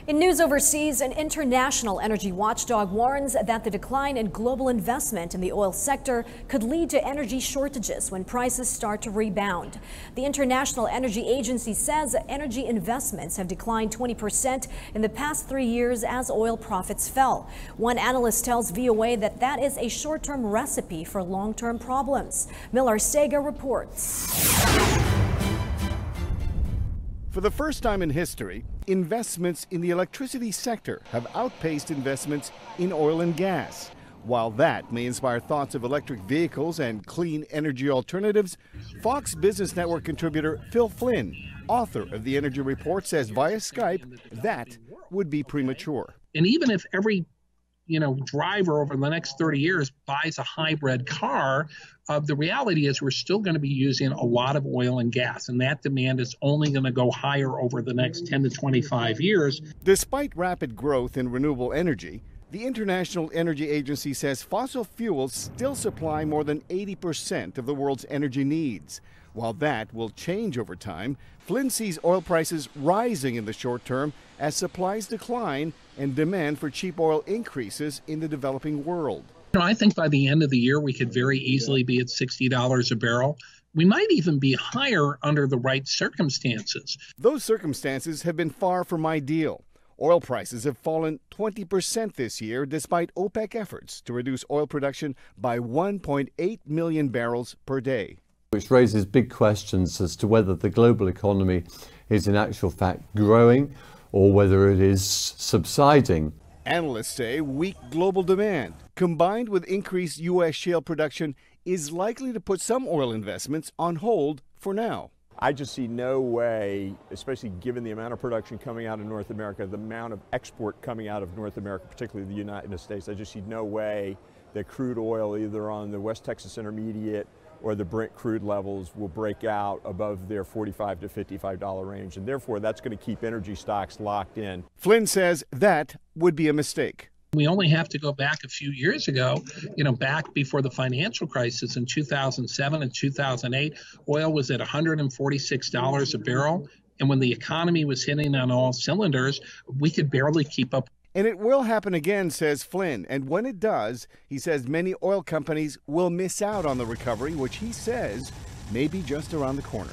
In news overseas, an international energy watchdog warns that the decline in global investment in the oil sector could lead to energy shortages when prices start to rebound. The International Energy Agency says energy investments have declined 20% in the past 3 years as oil profits fell. One analyst tells VOA that is a short-term recipe for long-term problems. Miller Sega reports. For the first time in history, investments in the electricity sector have outpaced investments in oil and gas. While that may inspire thoughts of electric vehicles and clean energy alternatives, Fox Business Network contributor Phil Flynn, author of the Energy Report, says via Skype that would be premature. And even if every driver over the next 30 years buys a hybrid car, the reality is we're still going to be using a lot of oil and gas, and that demand is only going to go higher over the next 10 to 25 years. Despite rapid growth in renewable energy, the International Energy Agency says fossil fuels still supply more than 80% of the world's energy needs. While that will change over time, Flynn sees oil prices rising in the short term as supplies decline and demand for cheap oil increases in the developing world. I think by the end of the year, we could very easily be at $60 a barrel. We might even be higher under the right circumstances. Those circumstances have been far from ideal. Oil prices have fallen 20% this year despite OPEC efforts to reduce oil production by 1.8 million barrels per day. Which raises big questions as to whether the global economy is in actual fact growing or whether it is subsiding. Analysts say weak global demand, combined with increased U.S. shale production, is likely to put some oil investments on hold for now. I just see no way, especially given the amount of production coming out of North America, the amount of export coming out of North America, particularly the United States, I just see no way that crude oil, either on the West Texas Intermediate or the Brent crude levels, will break out above their $45 to $55 range, and therefore that's going to keep energy stocks locked in. Flynn says that would be a mistake. We only have to go back a few years ago, back before the financial crisis in 2007 and 2008, oil was at $146 a barrel, and when the economy was hitting on all cylinders, we could barely keep up. And it will happen again, says Flynn. And when it does, he says many oil companies will miss out on the recovery, which he says may be just around the corner.